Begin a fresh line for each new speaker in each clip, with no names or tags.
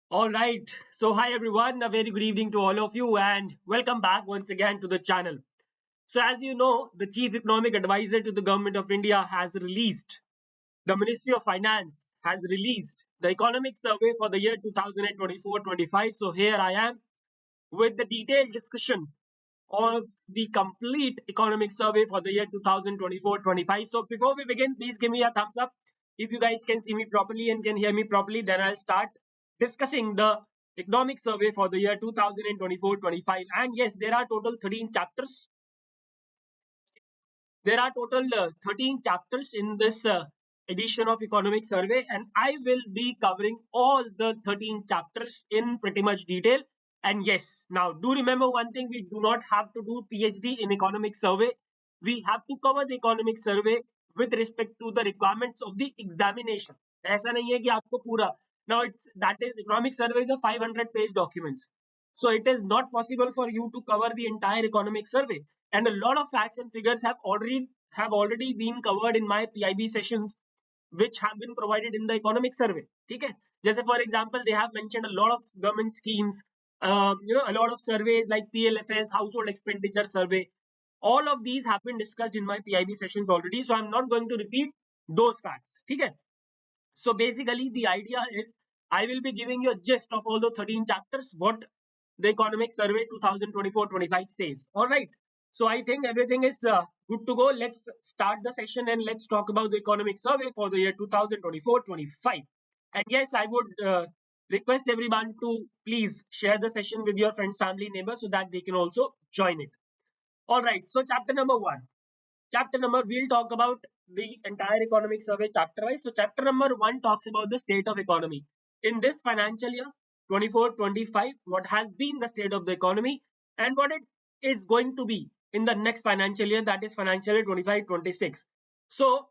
All right. So, hi everyone. A very good evening to all of you, and welcome back once again to the channel. So, as you know, the Chief Economic Advisor to the Government of India has released, the Ministry of Finance has released the Economic Survey for the year 2024-25. So, here I am with the detailed discussion of the complete economic survey for the year 2024-25. So, before we begin, please give me a thumbs up. If you guys can see me properly and can hear me properly, then I'll start discussing the economic survey for the year 2024-25. And yes, there are total 13 chapters. There are total 13 chapters in this edition of economic survey, and I will be covering all the 13 chapters in pretty much detail. And yes, now do remember one thing: we do not have to do PhD in economic survey. We have to cover the economic survey with respect to the requirements of the examination. ऐसा नहीं है कि आपको पूरा now it's that is economic survey is a 500 page documents, so it is not possible for you to cover the entire economic survey, and a lot of facts and figures have already been covered in my PIB sessions, which have been provided in the economic survey. ठीक है, जैसे for example they have mentioned a lot of government schemes, a lot of surveys like PLFS, household expenditure survey. All of these have been discussed in my PIB sessions already, so I'm not going to repeat those facts. ठीक है. So basically, the idea is I will be giving you a gist of all the 13 chapters, what the Economic Survey 2024-25 says. All right. So I think everything is good to go. Let's start the session and let's talk about the Economic Survey for the year 2024-25. And yes, I would request everyone to please share the session with your friends, family, neighbors so that they can also join it. All right. So chapter number one. We'll talk about the entire economic survey chapter wise. So chapter number one talks about the state of economy in this financial year 24-25, what has been the state of the economy and what it is going to be in the next financial year, that is financial year 25-26. So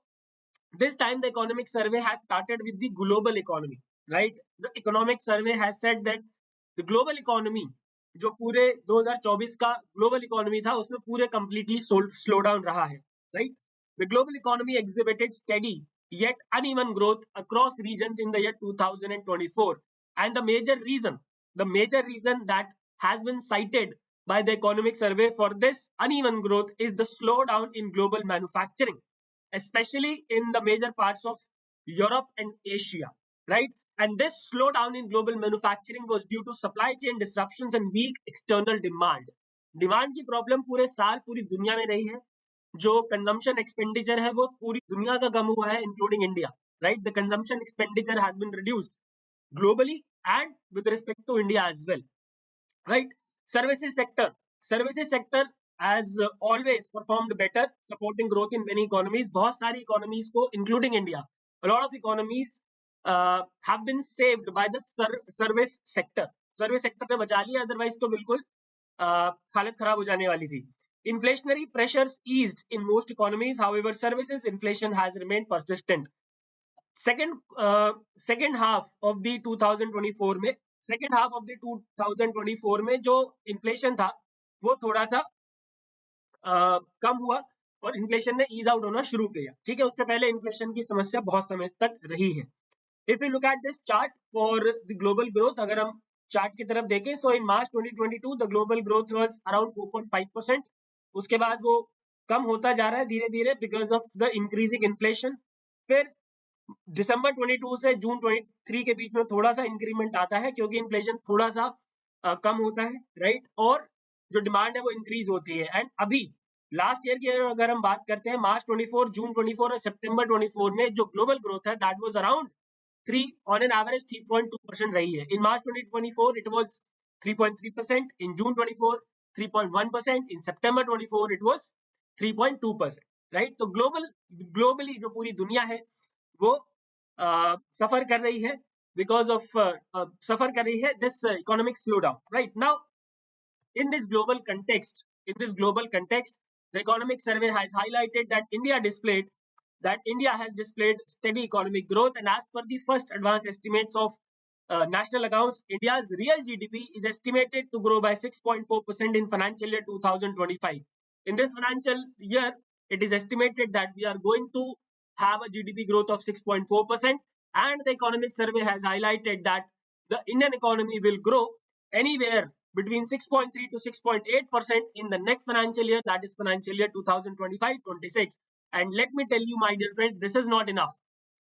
this time the economic survey has started with the global economy, right? The economic survey has said that the global economy, जो पूरे 2024 का global economy था उसमें पूरे completely slow down रहा है, right? The global economy exhibited steady yet uneven growth across regions in the year 2024, and the major reason that has been cited by the economic survey for this uneven growth is the slowdown in global manufacturing, especially in the major parts of Europe and Asia, right? And this slowdown in global manufacturing was due to supply chain disruptions and weak external demand. Demand की problem पूरे साल पूरी दुनिया में रही है. जो consumption expenditure है वो पूरी दुनिया का कम हुआ है, including India, right? The consumption expenditure has been reduced globally and with respect to India as well, right? Services sector has always performed better, supporting growth in many economies. बहुत सारी economies को including India, a lot of economies have been saved by the service sector ने बचा लिया, otherwise तो बिल्कुल हालत खराब हो जाने वाली थी. Inflationary pressures eased in most economies, however services inflation has remained persistent. Second half of the 2024 में जो इन्फ्लेशन था वो थोड़ा सा कम हुआ और इन्फ्लेशन ने ईज आउट होना शुरू किया. ठीक है, उससे पहले इन्फ्लेशन की समस्या बहुत समय तक रही है. If you look at this chart for the global growth, अगर हम चार्ट की तरफ देखें, सो इन मार्च 2022 the global growth was around 4.5%. उसके बाद वो कम होता जा रहा है धीरे धीरे because of the increasing inflation. फिर दिसंबर 22 से जून 23 के बीच में थोड़ा सा इंक्रीमेंट आता है क्योंकि इन्फ्लेशन थोड़ा सा कम होता है, राइट? और जो डिमांड है वो इंक्रीज होती है. एंड अभी लास्ट ईयर की अगर हम बात करते हैं, मार्च 24, जून 24 और सितंबर 24 में जो ग्लोबल ग्रोथ है that was around 3 on an average 3.2% रही है. इन मार्च 2024 it was 3.3%, in June 24 3.1%, in September 24 it was 3.2%, right? तो ग्लोबली जो पूरी दुनिया है वो सफर कर रही है because of this economic slow down, right? Now in this global context, the economic survey has highlighted that India has displayed steady economic growth, and as per the first advanced estimates of national accounts, India's real GDP is estimated to grow by 6.4% in financial year 2025. In this financial year, it is estimated that we are going to have a GDP growth of 6.4%, and the economic survey has highlighted that the Indian economy will grow anywhere between 6.3 to 6.8% in the next financial year, that is financial year 2025-26. And let me tell you, my dear friends, this is not enough.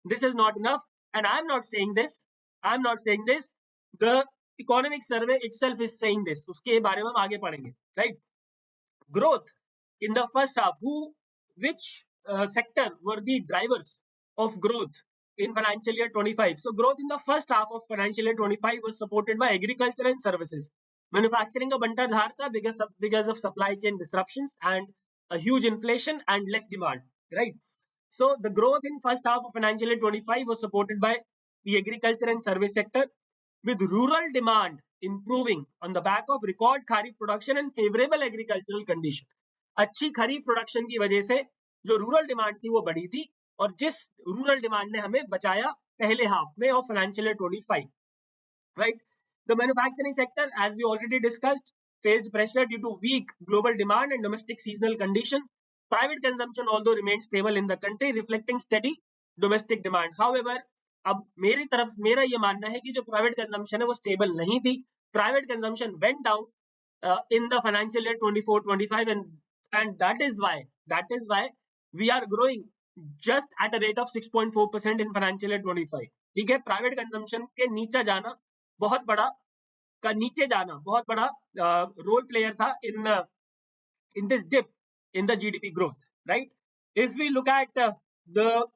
This is not enough. And I'm not saying this. I'm not saying this. The economic survey itself is saying this. उसके बारे में हम आगे पढ़ेंगे, right? Growth in the first half. Which sector were the drivers of growth in financial year 25? So growth in the first half of financial year 25 was supported by agriculture and services. Manufacturing का बंटा धार था because of supply chain disruptions and a huge inflation and less demand, right? So the growth in first half of financial year 25 was supported by the agriculture and service sector, with rural demand improving on the back of record kharif production and favorable agricultural condition. अच्छी खरीफ production की वजह से जो rural demand थी वो बढ़ी थी, और जिस रूरल डिमांड ने हमें बचाया पहले हाफ में of financial year 25, right? The manufacturing sector, as we already discussed, faced pressure due to weak global demand and domestic seasonal condition. Private consumption although remained stable in the country, reflecting steady domestic demand. However, अब मेरा ये मानना है कि जो private consumption है वो stable नहीं थी. Private consumption went down in the financial year 24-25, and that is why we are growing just at a rate of 6.4% in financial year 25. ठीक है, प्राइवेट कंजम्पशन के नीचे जाना बहुत बड़ा रोल प्लेयर था in this dip in the GDP growth, right? If we look at the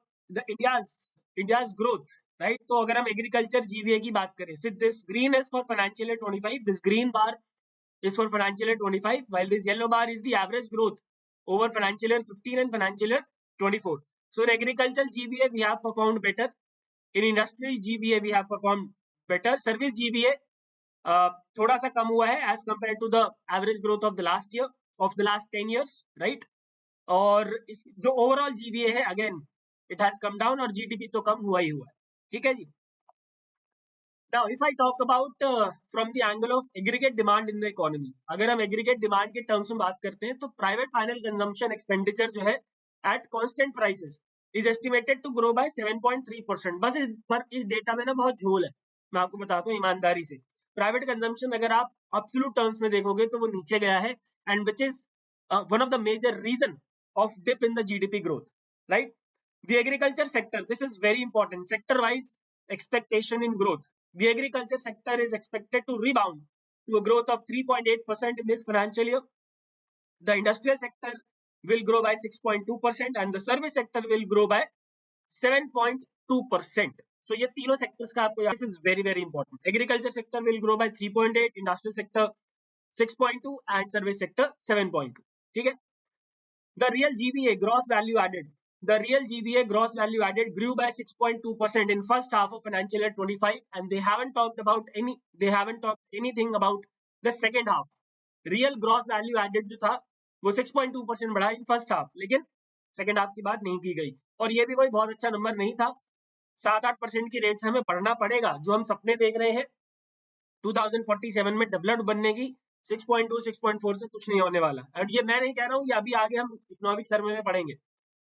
India's growth, right? तो अगर हम एग्रीकल्चर जीवीए की बात करें, so this green is for financial year 25, this green bar is for financial year 25, while this yellow bar is the average growth over financial year 15 and financial year 24. So in agricultural GVA we have performed better, in industrial GVA we have performed better, service GVA थोड़ा सा कम हुआ है as compared to the average growth of the last 10 years, right? और इस जो overall GVA है, again it has come down, और GDP तो कम हुआ ही हुआ है. ठीक है जी. Now, if I talk about from the angle of aggregate demand in the economy, अगर हम aggregate demand के टर्म्स में बात करते हैं तो private final consumption expenditure जो है at constant prices is estimated to grow by 7.3%. बस इस डेटा में ना बहुत झोल है, मैं आपको बताता हूँ ईमानदारी से. प्राइवेट कंजम्पशन अगर आप एब्सोल्यूट टर्म्स में देखोगे तो वो नीचे गया है, and which is one of the major reason of dip in the GDP growth, right? The agriculture sector, this is very important, sector wise expectation in growth. The agriculture sector is expected to rebound to a growth of 3.8% in this financial year. The industrial sector will grow by 6.2% and the service sector will grow by 7.2%. So ये तीनों sectors का आपको, this is very very important. Agriculture sector will grow by 3.8, industrial sector 6.2 and service sector 7.2. ठीक है. The real GVA gross value added grew by 6.2% in first half of financial year 25, and they haven't talked anything about the second half. Real gross value added जो था वो 6.2% बढ़ा in first half, लेकिन second half की बात नहीं की गई, और ये भी कोई बहुत अच्छा नंबर नहीं था. 7-8% की रेट से हमें बढ़ना पड़ेगा. जो हम सपने देख रहे हैं 2047 में डेवलप्ड बनने की, 6.2 6.4 से कुछ नहीं होने वाला. एंड ये मैं नहीं कह रहा हूँ, ये अभी आगे हम इकोनॉमिक सर्वे में पढ़ेंगे.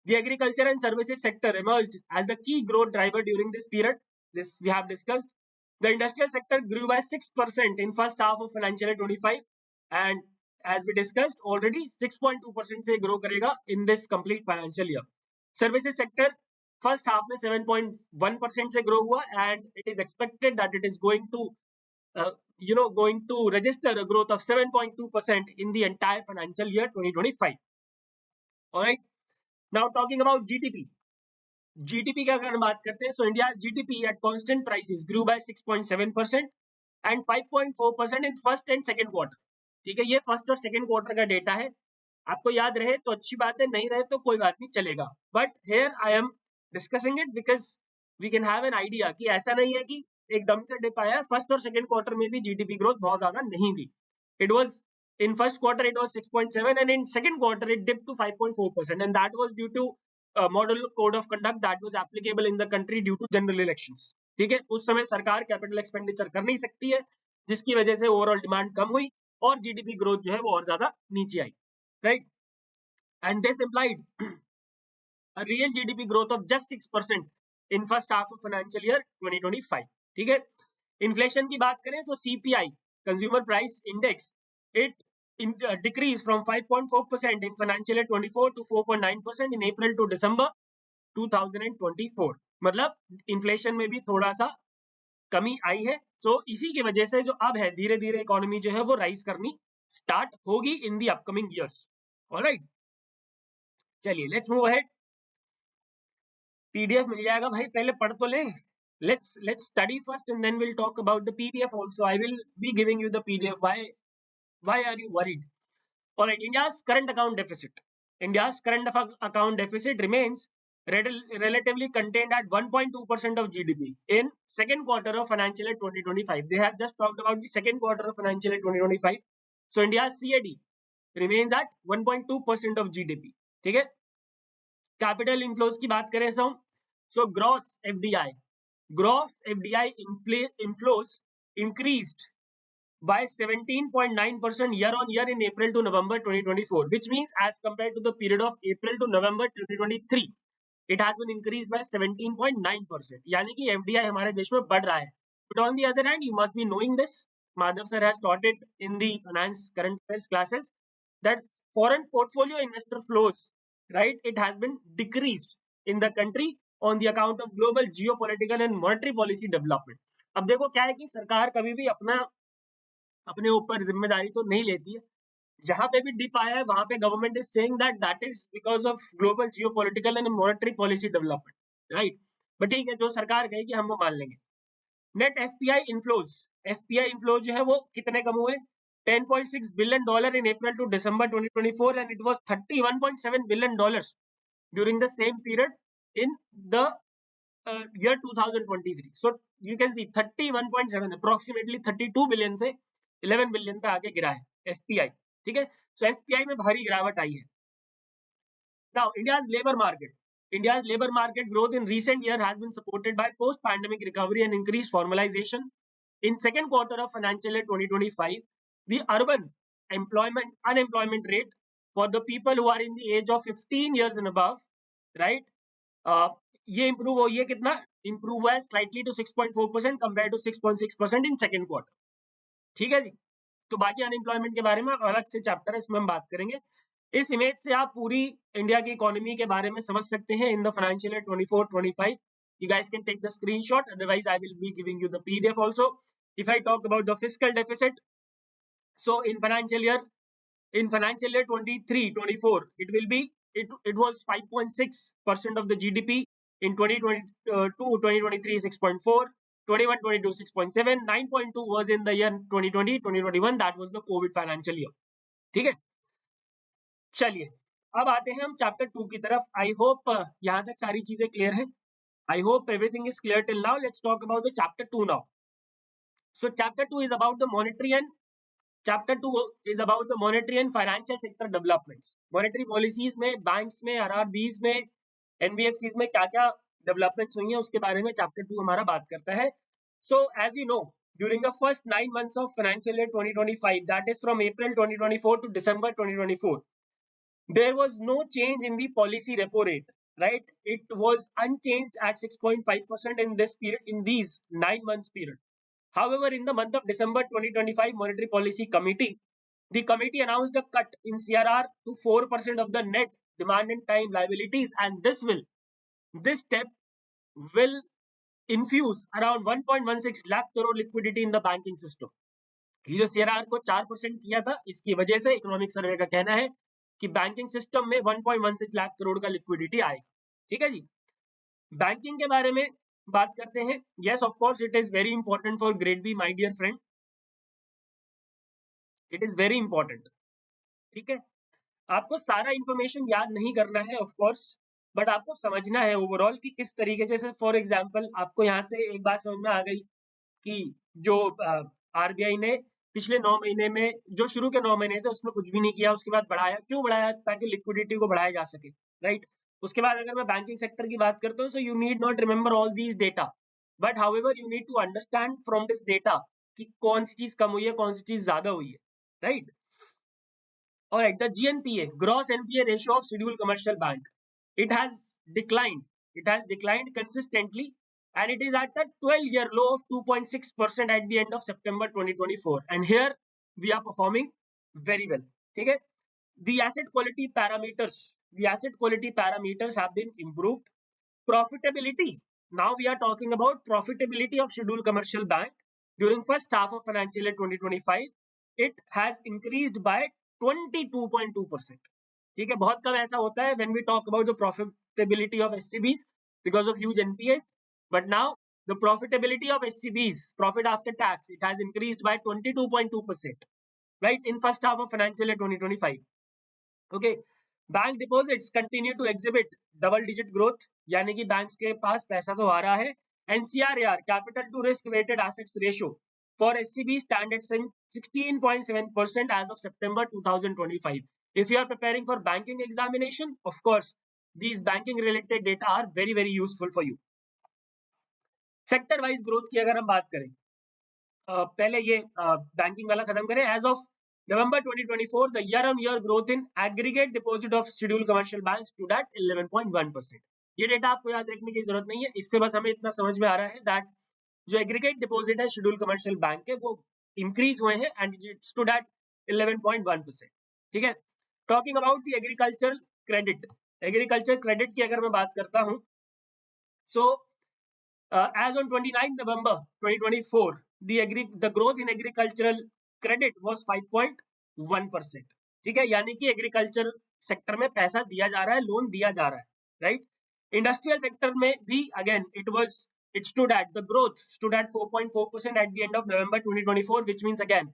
The agriculture and services sector emerged as the key growth driver during this period. This we have discussed. The industrial sector grew by 6% in first half of financial year 25, and as we discussed already, 6.2% से grow करेगा in this complete financial year. Services sector first half में 7.1% से grow हुआ, and it is expected that it is going to register a growth of 7.2% in the entire financial year 2025. All right. Now talking about GDP की अगर बात करते हैं, so India GDP at constant prices grew by 6.7% and 5.4% in first and second quarter. ठीक है, ये first और second quarter का डेटा है. आपको याद रहे तो अच्छी बात है, नहीं रहे तो कोई बात नहीं, चलेगा. But here I am discussing it because we can have an idea कि ऐसा नहीं है कि एकदम से डिप आया. फर्स्ट और सेकंड क्वार्टर में भी जीडीपी ग्रोथ बहुत ज्यादा नहीं थी. It was in first quarter it was 6.7 and in second quarter it dipped to 5.4%, and that was due to model code of conduct that was applicable in the country due to general elections. ठीक है, उस समय सरकार capital expenditure कर नहीं सकती है, जिसकी वजह से ओवरऑल डिमांड कम हुई और जीडीपी ग्रोथ जो है वो और ज्यादा नीचे आई, right? And this implied a real GDP growth of just 6% in first half of financial year 2025. ठीक है, इन्फ्लेशन की बात करें तो CPI, consumer price index, it decreased from 5.4% in financial year 24 to 4.9% in April to December 2024. मतलब inflation में भी थोड़ा सा कमी आई है. तो इसी की वजह से जो अब है धीरे धीरे इकोनॉमी जो है वो राइज करनी स्टार्ट होगी इन दी अपकमिंग ईयर्स. ऑलराइट, चलिए लेट्स मूव अहेड. पीडीएफ मिल जाएगा भाई, पहले पढ़ तो लें. let's study first and then we'll talk about the PDF also. I will be giving you the PDF. Why are you worried? All right, India's current account deficit. India's current account deficit remains relatively contained at 1.2% of GDP in second quarter of financial year 2025. They have just talked about the second quarter of financial year 2025. So India's CAD remains at 1.2% of GDP. ठीक है. Capital inflows की बात करें so gross FDI inflows increased by 17.9% year on year in April to November 2024, which means as compared to the period of April to November 2023, it has been increased by 17.9%. यानी कि FDI हमारे देश में बढ़ रहा है. But on the other hand, you must be knowing this. Madhav sir has taught it in the finance current affairs classes that foreign portfolio investor flows, right? It has been decreased in the country on the account of global geopolitical and monetary policy development. अब देखो क्या है कि सरकार कभी भी अपने ऊपर जिम्मेदारी तो नहीं लेती है. जहां पे भी डिप आया है वहां पे government is saying that is because of global geopolitical and monetary policy development, right. But ठीक है, जो सरकार कहेगी हम वो मान लेंगे. नेट एफपीआई इनफ्लोज जो है वो कितने कम हुए? $10.6 billion in April to December 2024 and it was $31.7 billion during the same period in the year 2023. So you can see 31.7 approximately 32 billion से 11 बिलियन पे आगे गिरा है एफपीआई. ठीक है, सो एफपीआई में भारी गिरावट आई है. Now India's labor market growth in recent year has been supported by post pandemic recovery and increased formalization. In second quarter of financial year 2025, the urban unemployment rate for the people who are in the age of 15 years and above, right, ये improve हो, ये कितना improve हुआ है? Slightly to 6.4% compare to 6.6% in second quarter. ठीक है जी. तो बाकी अनएम्प्लॉयमेंट के बारे में अलग से चैप्टर है, इसमें हम बात करेंगे. इस इमेज से आप पूरी इंडिया की इकोनॉमी के बारे में समझ सकते हैं in the financial year 24-25. You guys can take the screenshot, otherwise I will be giving you the PDF also. If I talk about the fiscal deficit, so in financial year 23-24, it was 5.6% of the GDP. In 2022-2023, 6.4, 21-22, 6.7, 9.2 was in the year 2020-2021. That was the COVID financial year. ठीक है, चलिए अब आते हैं हम chapter 2 की तरफ. I hope यहाँ तक सारी चीजें क्लियर हैं. I hope everything is clear till now. Let's talk about the chapter 2 now. So chapter 2 is about the monetary and financial sector developments. Monetary policies में, बैंक्स में, आरआरबीज में, एनबीएफसीज में क्या क्या डेवलपमेंट्स हुई हैं उसके बारे में चैप्टर 2 हमारा बात करता है. So as you know, during the first 9 months of financial year 2025, that is from April 2024 to December 2024, there was no change in the policy repo rate, right? It was unchanged at 6.5% in this period, in these 9 months period. However, in the month of December 2025 Monetary Policy Committee, the committee announced a cut in CRR to 4% of the net demand and time liabilities, and this step will infuse around 1.16 lakh crore liquidity in the banking system. ये जो CRR को 4% किया था, इसकी वजह से economic survey का कहना है कि बैंकिंग सिस्टम में 1.16 लाख करोड़ का लिक्विडिटी आएगा. ठीक है जी. बैंकिंग के बारे में बात करते हैं. Yes, of course it is very important for grade B, my dear friend. It is very important. ठीक है, आपको सारा इंफॉर्मेशन याद नहीं करना है ऑफ कोर्स, बट आपको समझना है ओवरऑल कि किस तरीके से. फॉर एग्जांपल, आपको यहाँ से एक बात समझ में आ गई कि जो आरबीआई ने पिछले 9 महीने में, जो शुरू के 9 महीने थे उसमें कुछ भी नहीं किया, उसके बाद बढ़ाया. क्यों बढ़ाया? ताकि लिक्विडिटी को बढ़ाया जा सके, राइट. उसके बाद अगर मैं बैंकिंग सेक्टर की बात करता हूँ, so you need not remember all these data, but however you need to understand from this data कि कौन सी चीज कम हुई है, कौन सी चीज ज्यादा हुई है, right. Alright, the GNPA, gross NPA ratio of scheduled commercial bank, it has declined consistently and it is at a 12-year low of 2.6% at the end of September 2024. And here we are performing very well. Okay? The asset quality parameters, have been improved. Profitability. Now we are talking about profitability of scheduled commercial bank during first half of financial year 2025. It has increased by 22.2%. ठीक है, बहुत कम ऐसा होता है when we talk about the profitability of SCBs because of huge NPAs. But now the profitability of SCBs, profit after tax, it has increased by 22.2%, right, in first half of financial year 2025. Okay, bank deposits continue to exhibit double digit growth, यानी कि banks के पास पैसा तो आ रहा है. NCR capital to risk weighted assets ratio for SCB stand at 16.7% as of September 2025. If you are preparing for banking examination, of course these banking related data are very useful for you. Sector wise growth की अगर हम बात करें, पहले ये banking वाला खत्म करें. As of November 2024, the year-on-year growth in aggregate deposit of scheduled commercial banks stood at 11.1%. ये डेटा आपको याद रखने की जरूरत नहीं है, इससे बस हमें इतना समझ में आ रहा है दैट जो एग्रीगेट डिपॉजिट है शेड्यूल कमर्शियल बैंक के वो इंक्रीज हुए हैं एंड इट स्टूड एट 11.1%. ठीक है. Talking about the agriculture credit की अगर मैं बात करता हूं, सो as on 29 November 2024, the growth in agricultural credit was 5.1%. ठीक है, यानी कि एग्रीकल्चर सेक्टर में पैसा दिया जा रहा है, लोन दिया जा रहा है, राइट. इंडस्ट्रियल सेक्टर में भी again it stood at 4.4% at the end of November 2024, which means again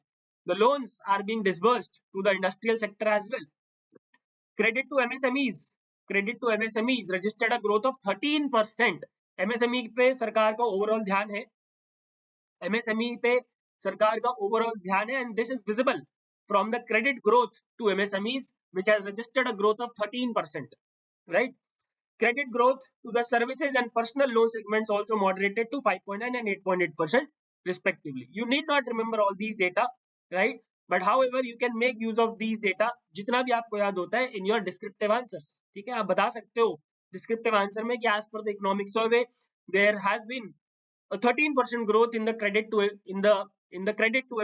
the loans are being disbursed to the industrial sector as well. Credit to MSMEs registered a growth of 13%. MSME पे सरकार का overall ध्यान है, and this is visible from the credit growth to MSMEs, which has registered a growth of 13%, right. Credit growth to the services and personal loan segments also moderated to 5.9 and 8.8% respectively. You need not remember all these data, right, but however you can make use of these data जितना भी आपको याद होता है in your descriptive answers. ठीक है, आप बता सकते हो descriptive answer में कि as per the economic survey there has been a 13% growth in the credit to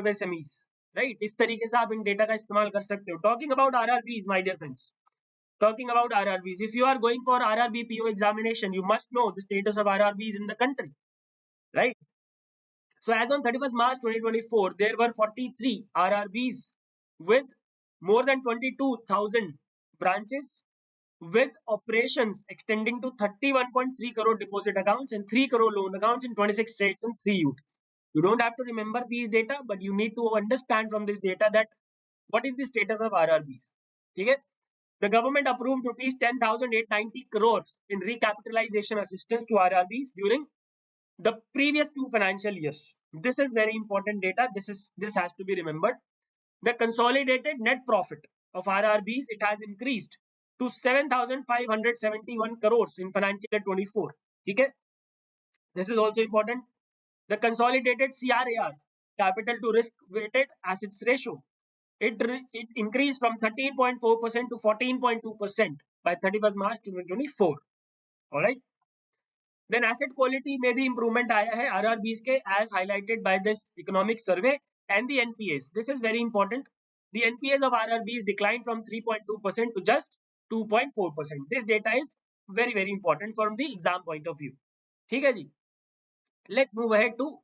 MSMEs, right. इस तरीके से आप इन डेटा का इस्तेमाल कर सकते हो. Talking about RRBs, my dear friends, if you are going for RRB PO examination, you must know the status of RRBs in the country, right. So as on 31st March 2024, there were 43 RRBs with more than 22,000 branches, with operations extending to 31.3 crore deposit accounts and 3 crore loan accounts in 26 states and 3 UTs. You don't have to remember these data, but you need to understand from this data that what is the status of RRBs. Okay? The government approved rupees 10,890 crores in recapitalization assistance to RRBs during the previous 2 financial years. This is very important data. This has to be remembered. The consolidated net profit of RRBs, it has increased to 7,571 crores in financial year 24. Okay? This is also important. The consolidated CRAR, capital to risk weighted assets ratio, it increased from 13.4% to 14.2% by 31st March 2024. All right. Then asset quality में भी improvement आया है RRBs के, as highlighted by this economic survey, and the NPAs. This is very important. The NPAs of RRBs declined from 3.2% to just 2.4%. This data is very important from the exam point of view. ठीक है जी. Let's move ahead to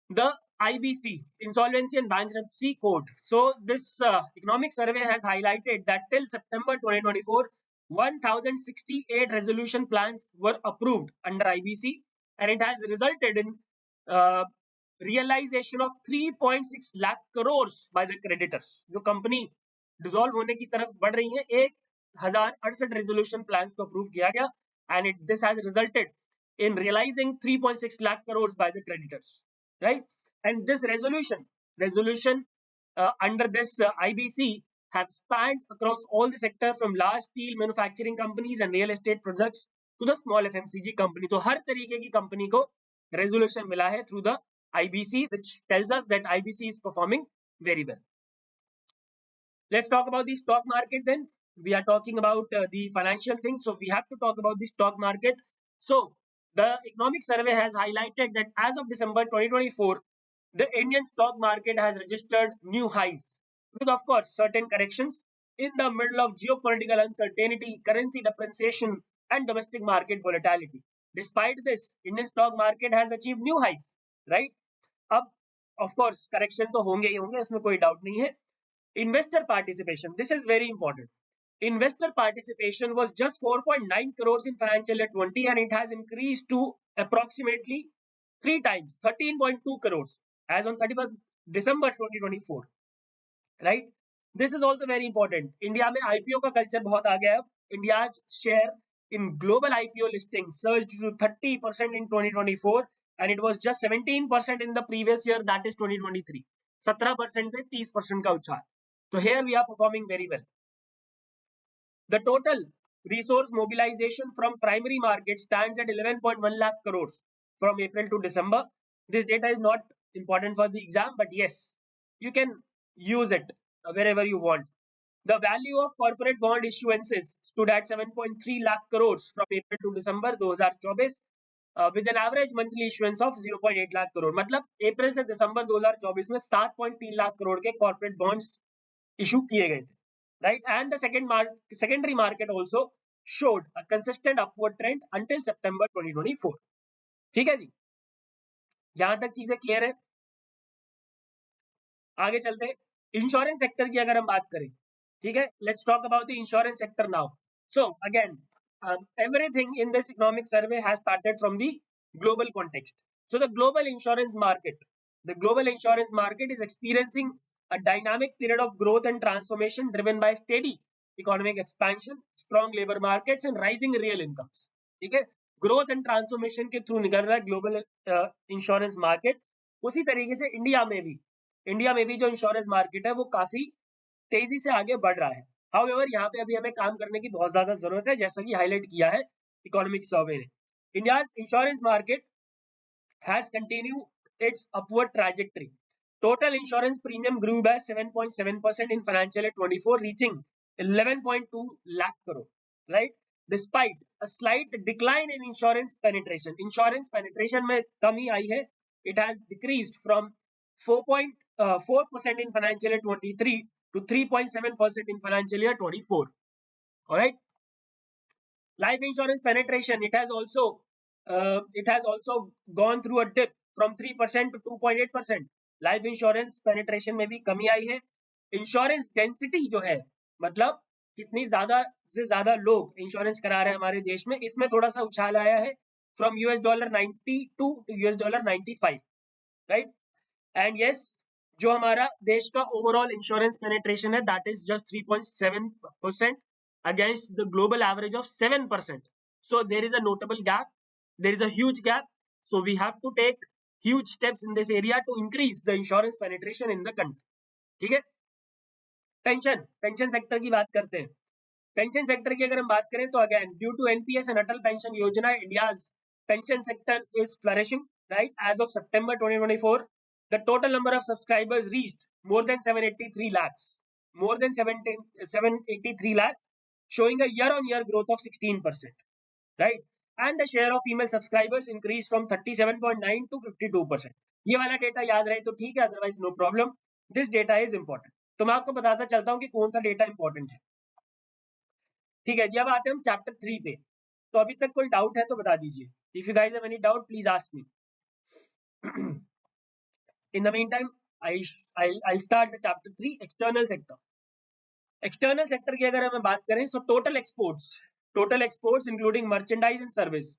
the IBC, Insolvency and Bankruptcy Code. So this economic survey has highlighted that till September 2024, 1,068 resolution plans were approved under IBC, and it has resulted in realization of 3.6 lakh crores by the creditors. जो company dissolve होने की तरफ बढ़ रही है, 1,068 resolution plans को approve किया गया, and this has resulted in realizing 3.6 lakh crores by the creditors, right. And this resolution under this IBC have spanned across all the sector from large steel manufacturing companies and real estate projects to the small FMCG company. तो हर तरीके की company को resolution मिला है through the IBC, which tells us that IBC is performing very well. Let's talk about the stock market then. We are talking about the financial things, so we have to talk about the stock market. So The economic survey has highlighted that as of December 2024, the Indian stock market has registered new highs, with of course certain corrections in the middle of geopolitical uncertainty, currency depreciation, and domestic market volatility. Despite this, Indian stock market has achieved new highs, right? अब of course correction तो होंगे ही होंगे, इसमें कोई doubt नहीं है. Investor participation, this is very important. Investor participation was just 4.9 crores in financial year 20 and it has increased to approximately 3 times, 13.2 crores as on 31st December 2024. Right? This is also very important. India में IPO का culture बहुत आ गया है. India's share in global IPO listing surged to 30% in 2024 and it was just 17% in the previous year, that is 2023. 17% से 30% का उछाल. So here we are performing very well. The total resource mobilization from primary market stands at 11.1 lakh crores from April to December. This data is not important for the exam, but yes, you can use it wherever you want. The value of corporate bond issuances stood at 7.3 lakh crores from April to December 2024 with an average monthly issuance of 0.8 lakh crore. मतलब अप्रैल से दिसंबर 2024 में 7.3 लाख करोड़ के corporate bonds issue किए गए थे. Right, and the secondary market also showed a consistent upward trend until September 2024. ठीक है जी, यहां तक चीजें क्लियर है. आगे चलते हैं. इंश्योरेंस सेक्टर की अगर हम बात करें, ठीक है, let's talk about the insurance sector now. So again everything in this economic survey has started from the global context. So the global insurance market is experiencing a dynamic period of growth and transformation driven by steady economic expansion, strong labor markets and rising real incomes. ठीक है, growth and transformation के through निकल रहा है global insurance market. उसी तरीके से India में भी जो इंश्योरेंस मार्केट है वो काफी तेजी से आगे बढ़ रहा है. हाउएवर यहाँ पे अभी हमें काम करने की बहुत ज्यादा जरूरत है, जैसा कि हाईलाइट किया है इकोनॉमिक सर्वे ने. India's insurance market has continued it's upward trajectory. Total insurance premium grew by 7.7% in financial year 24, reaching 11.2 lakh crore. Right? Despite a slight decline in insurance penetration में कमी आई है. It has decreased from 4.4% in financial year 23 to 3.7% in financial year 24. All right. Life insurance penetration, it has also gone through a dip from 3% to 2.8%. Life insurance penetration में भी कमी आई है. Insurance density जो है, मतलब कितनी ज्यादा से ज्यादा लोग इंश्योरेंस करा रहे हैं हमारे देश में, इसमें थोड़ा सा उछाल आया है from $92 to $95. Right, and yes, जो हमारा देश का ओवरऑल इंश्योरेंस पेनिट्रेशन है that is just 3.7% against the global average of 7%. So there is a notable gap, there is a huge gap. So we have to take huge steps in this area to increase the insurance penetration in the country. ठीक है. Pension sector की बात करते हैं. Pension sector की अगर हम बात करें तो again due to NPS and Atal pension योजना, India's pension sector is flourishing. Right, as of September 2024 the total number of subscribers reached more than 783 lakhs, showing a year on year growth of 16%. Right, and the share of female subscribers increased from 37.9 to 52%. ये वाला data याद रहे तो ठीक है, otherwise no problem. This data is important. तो मैं आपको बताता चलता हूँ कि कौन सा डेटा इंपॉर्टेंट है. ठीक है जी, अब आते हैं हम चैप्टर 3 पे. तो अभी तक कोई डाउट है तो बता दीजिए. If you guys have any doubt please ask me. In the mean time I start the chapter 3, external sector. External sector की अगर हम बात करें, so total exports including merchandise and service,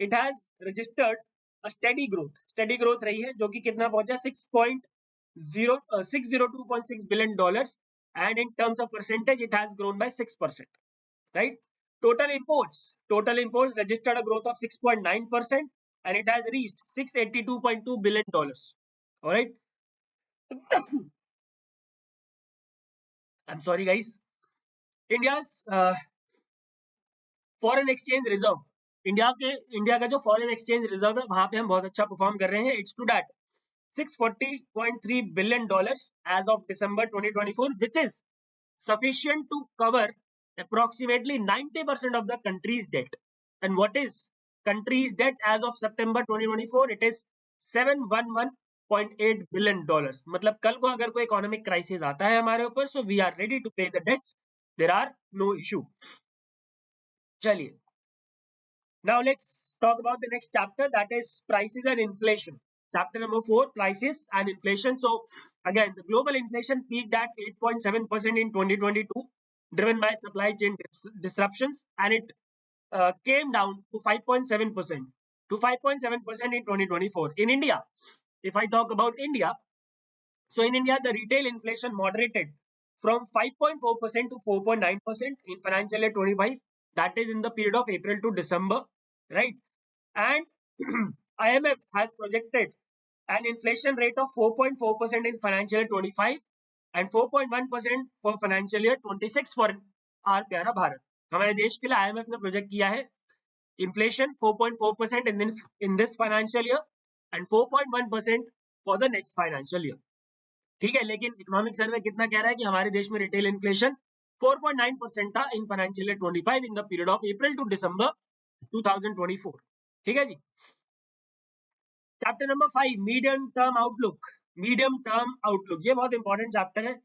it has registered a steady growth रही है, जो कि कितना पहुंचा 602.6 billion dollars, and in terms of percentage it has grown by 6%. Right, total imports registered a growth of 6.9% and it has reached 682.2 billion dollars. All right. I'm sorry guys. India's foreign exchange reserve, India का जो foreign exchange reserve है वहां पे हम बहुत अच्छा perform कर रहे हैं. It's to that 640.3 billion dollars as of December 2024, which is sufficient to cover approximately 90% of the country's debt. And what is country's debt as of September 2024, it is $711.8 billion. मतलब कल को अगर कोई इकोनॉमिक क्राइसिस आता है हमारे ऊपर, so we are ready to pay the debts. There are no issue. चलिए, now let's talk about the next chapter, that is prices and inflation. Chapter number 4, prices and inflation. So again, the global inflation peaked at 8.7% in 2022, driven by supply chain disruptions, and it came down to 5.7% in 2024. In India, if I talk about India, so in India, the retail inflation moderated from 5.4% to 4.9% in financial year 25. That is in the period of April to December, right? And IMF has projected an inflation rate of 4.4% in financial year 25 and 4.1% for financial year 26 for our प्यारा भारत. हमारे देश के लिए IMF ने project किया है inflation 4.4% in this financial year and 4.1% for the next financial year. ठीक है, लेकिन इकोनॉमिक सर्वे कितना कह रहा है कि हमारे देश में रिटेल इन्फ्लेशन 4.9% था in financial year 25 in the period of April to December 2024. ठीक है जी. Chapter number 5, medium term outlook. Medium term outlook ये बहुत इंपॉर्टेंट चैप्टर है.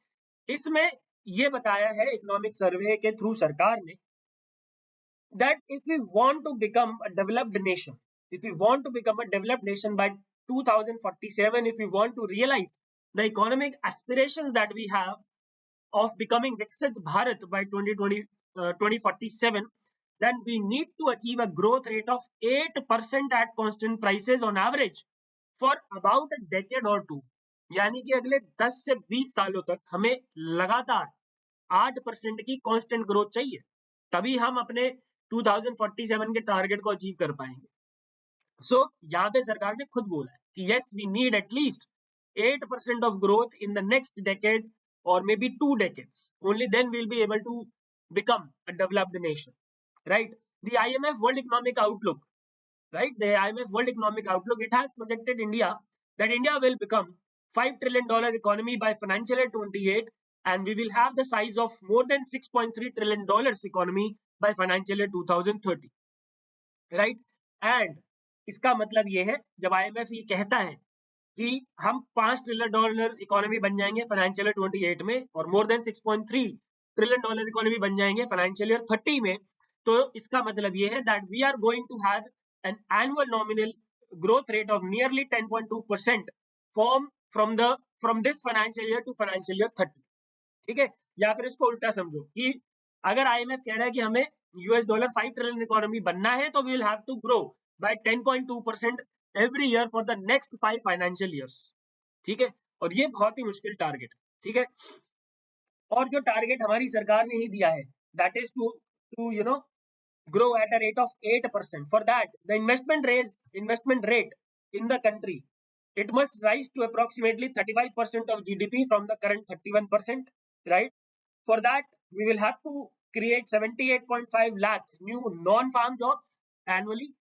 इसमें ये बताया है इकोनॉमिक सर्वे के थ्रू सरकार ने that if we want to become a developed nation, by 2047, if we want to realize the economic aspirations that we have of becoming Viksit Bharat by 2047, then we need to achieve a growth rate of 8% at constant prices on average for about a decade or two. यानी कि अगले 10 से 20 सालों तक हमें लगातार 8% की constant growth चाहिए, तभी हम अपने 2047 के टारगेट को अचीव कर पाएंगे. सो यहाँ पे सरकार ने खुद बोला है कि yes, we need at least 8% of growth in the next decade or maybe 2 decades. Only then we'll be able to become a developed nation, right? The IMF World Economic Outlook, right? The IMF World Economic Outlook, it has projected that India will become $5 trillion economy by financial year 28, and we will have the size of more than $6.3 trillion economy by financial year 2030, right? And इसका मतलब ये है, जब IMF ये कहता है कि हम $5 ट्रिलियन इकोनॉमी बन जाएंगे फाइनेंशियल ईयर 28 में और मोर देन $6.3 ट्रिलियन इकोनॉमी बन जाएंगे फाइनेंशियल ईयर 30 में, तो इसका मतलब ये है that we are going to have an annual nominal growth rate of nearly 10.2% from this financial year to financial year 30. ठीक है, या फिर इसको उल्टा समझो कि अगर IMF कह रहा है कि हमें $5 ट्रिलियन इकोनॉमी बनना है, तो we will have to grow by 10.2% every year for the next 5 financial years. ठीक है, और ये बहुत ही मुश्किल टारगेट. ठीक है, और जो टारगेट हमारी सरकार ने ही दिया है, that is to grow at a rate of 8%. For that, the investment rate in the country, it must rise to approximately 35% of GDP from the current 31%, right? For that, we will have to create 78.5 lakh new non-farm jobs annually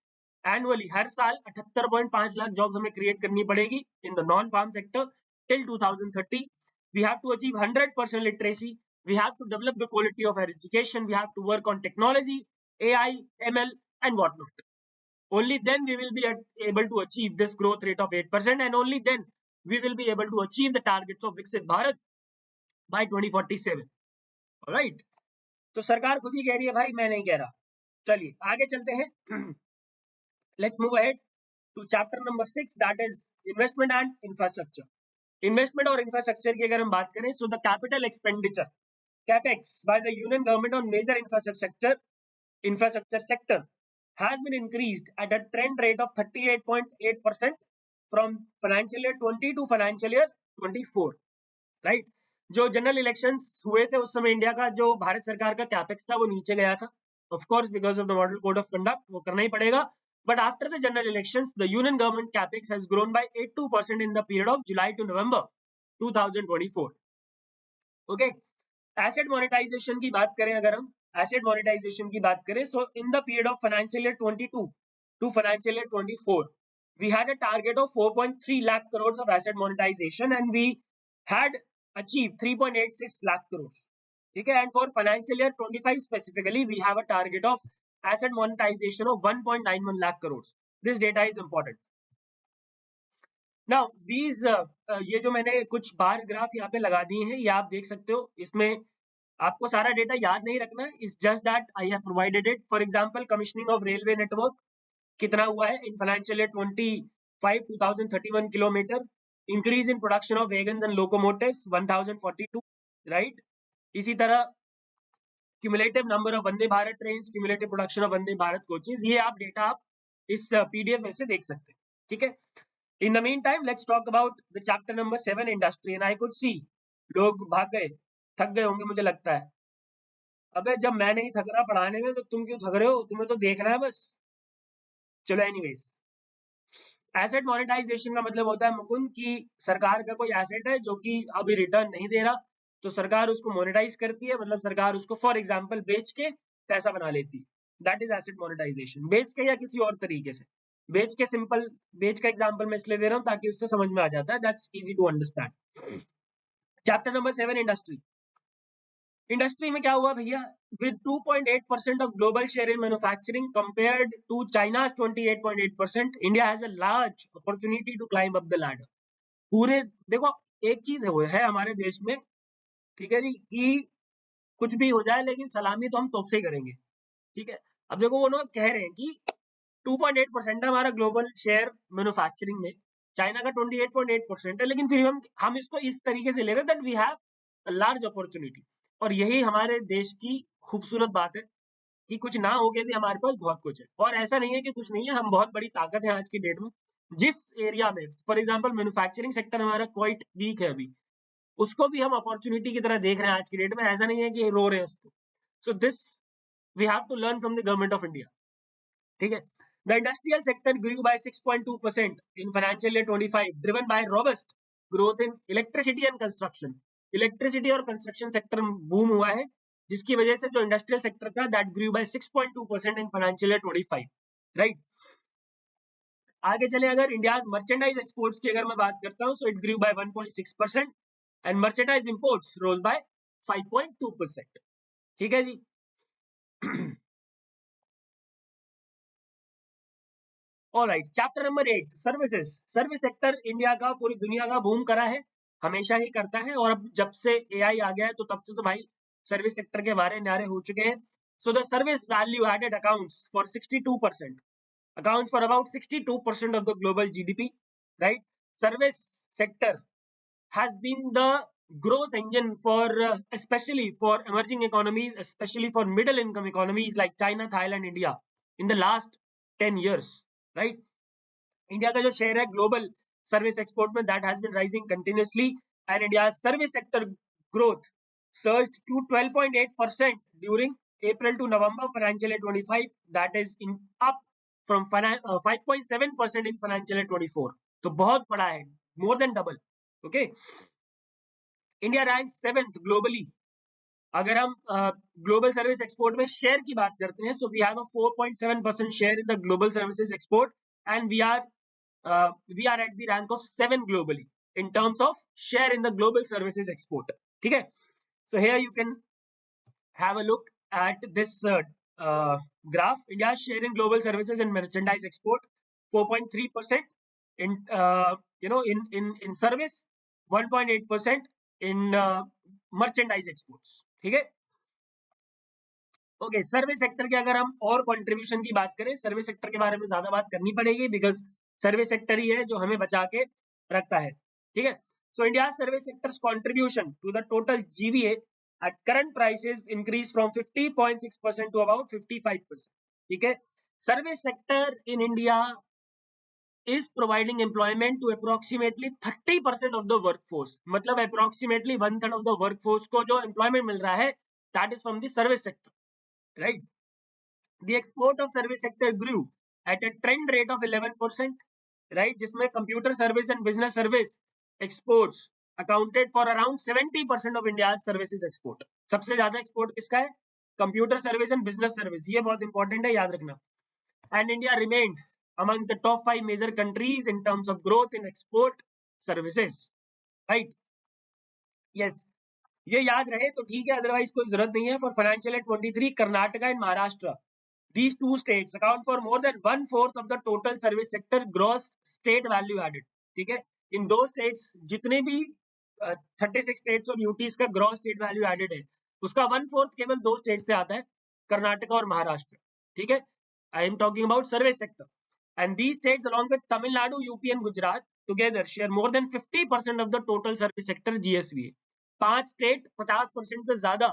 हर साल 78.5 lakh jobs हमें create करनी पड़ेगी in the non farm sector till 2030. We have to achieve 100% literacy. We have to develop the quality of education. We have to work on technology, AI, ML and whatnot. Only then we will be able to achieve this growth rate of 8%, and only then we will be able to achieve the targets of Viksit Bharat by 2047. Alright, तो सरकार खुद ही कह रही है भाई, मैं नहीं कह रहा. चलिए आगे चलते हैं. Let's move ahead to chapter number 6, that is investment and infrastructure. Investment और infrastructure की अगर हम बात करें, so the capital expenditure capex by the union government on major infrastructure sector has been increased at a trend rate of 38.8% from financial year 20 to financial year 24, right? जो general elections हुए थे उस समय इंडिया का जो भारत सरकार का capex था वो नीचे गया था, of course because of the model code of conduct, वो करना ही पड़ेगा. But after the general elections, the union government capex has grown by 82% in the period of July to November 2024. Okay, asset monetization की बात करें, अगर हम asset monetization की बात करें, so in the period of financial year 22 to financial year 24, we had a target of 4.3 lakh crores of asset monetization, and we had achieved 3.86 lakh crores. ठीक है, and for financial year 25 specifically, we have a target of asset monetization of 1.91 lakh crores. This data is important. Now these ये जो मैंने कुछ bar graph यहाँ पे लगा दिए हैं, ये आप देख सकते हो. इसमें आपको सारा डेटा याद नहीं रखना है. It's just that I have provided it. For example commissioning of railway network कितना हुआ है इन financial year 2031 kilometre. Increase in production of wagons and locomotives 1042, right. इसी तरह cumulative number of Vande Bharat train, cumulative production of Vande Bharat coaches, ये आप data आप इस PDF में से देख सकते हैं. ठीक है. In the mean time let's talk about the chapter number 7 industry. And I could see लोग भाग गए, थक गए होंगे मुझे लगता है. अबे जब मैं नहीं थक रहा पढ़ाने में तो तुम क्यों थक रहे हो? तुम्हें तो देखना है बस. चलो एनीवेज, एसेट मोनेटाइजेशन का मतलब होता है मुकुंद की सरकार का कोई एसेट है जो कि अभी रिटर्न नहीं दे रहा, तो सरकार उसको मोनेटाइज करती है. मतलब सरकार उसको फॉर एग्जांपल बेच के पैसा बना लेती है. That is asset monetisation. बेच के या किसी और तरीके से. बेच के सिंपल बेच का एग्जांपल मैं इसलिए दे रहा हूं ताकि उससे समझ में आ जाता है. That's easy to understand. Chapter number 7 industry. Industry में क्या हुआ भैया? with 2.8% of global share in manufacturing compared to China's 28.8%, India has a large opportunity to climb up the ladder. पूरे देखो एक चीज है हमारे देश में, ठीक है जी, कि कुछ भी हो जाए लेकिन सलामी तो हम तोप से ही करेंगे. ठीक है. अब देखो वो लोग कह रहे हैं कि 2.8% है हमारा ग्लोबल शेयर मैन्युफैक्चरिंग में, चाइना का 28.8% है, लेकिन फिर हम इसको इस तरीके से ले रहे हैं that we have a large opportunity. और यही हमारे देश की खूबसूरत बात है कि कुछ ना हो के भी हमारे पास बहुत कुछ है. और ऐसा नहीं है कि कुछ नहीं है, हम बहुत बड़ी ताकत है आज की डेट में. जिस एरिया में फॉर एग्जांपल मैन्युफैक्चरिंग सेक्टर हमारा क्वाइट वीक है अभी, उसको भी हम अपॉर्चुनिटी की तरह देख रहे हैं आज की डेट में. ऐसा नहीं है कि रो रहे हैं उसको. So this we have to learn from the government of India. ठीक है. The industrial sector grew by 6.2% in financial year 25, driven by robust growth in electricity and construction. Electricity और कंस्ट्रक्शन सेक्टर बूम हुआ है, जिसकी वजह से जो industrial sector था that grew by 6.2% in financial year 25, right. आगे चले अगर इंडिया मर्चेंडाइज एक्सपोर्ट्स की अगर मैं बात करता हूं, so it grew by 1.6% and merchandise imports rose by 5.2%. ठीक है जी. Alright. Chapter number 8 services. Service sector India का पूरी दुनिया का बूम करा है, हमेशा ही करता है. और अब जब से एआई आ गया है तो तब से तो भाई सर्विस सेक्टर के बारे न्यारे हो चुके हैं. So the service value added accounts for 62%, accounts for about 62% of the global GDP, right? Service sector has been the growth engine for especially for emerging economies, especially for middle income economies like China, Thailand, India in the last 10 years, right? India का जो share है global service export में that has been rising continuously and India service sector growth surged to 12.8% during April to November financial year 25, that is in up from 5.7% in financial year 24. तो बहुत बड़ा है, more than double. Okay. India ranks 7th globally. अगर हम global service export में share की बात करते हैं, so we have a 4.7% share in the global services export and we are at the rank of 7 globally in terms of share in the global services export. ठीक है. So here you can have a look at this graph. India's share in global services and merchandise export 4.3% in in service, 1.8% in merchandise exports. ठीक है. Okay. Service sector के अगर हम और contribution की बात करें, सर्विस सेक्टर के बारे में ज्यादा बात करनी पड़ेगी बिकॉज सर्विस सेक्टर ही है जो हमें बचा के रखता है. ठीक है. So India's service sector's contribution to the total GVA at current prices increased from 50.6% to about 55%. ठीक है. Service sector in India is providing employment to approximately 30% of the workforce. मतलब approximately 1/3 of the workforce को जो employment मिल रहा है that is from the service sector, right? The export of service sector grew at a trend rate of 11%, right? जिसमें computer service and business service exports accounted for around 70% of India's services export. सबसे ज्यादा export किसका है? Computer service and business service. ये बहुत important है, याद रखना. And India remained amongst the top 5 major countries in terms of growth in export services, right? Yes, ये याद रहे तो ठीक है, अदरवाइज कोई जरूरत नहीं है. For financial year 23 Karnataka and Maharashtra These two states account for more than 1/4 of the total service sector gross state value added. ठीक है, इन दो states जितने भी 36 states और यूटीज का ग्रॉस स्टेट वैल्यू एडेड है, उसका 1/4 केवल दो स्टेट से आता है, कर्नाटका और महाराष्ट्र. ठीक है, I am talking about service sector. And these states along with Tamil Nadu, UP and Gujarat together share more than 50% of the total service sector GSVA. 5 state 50% से ज्यादा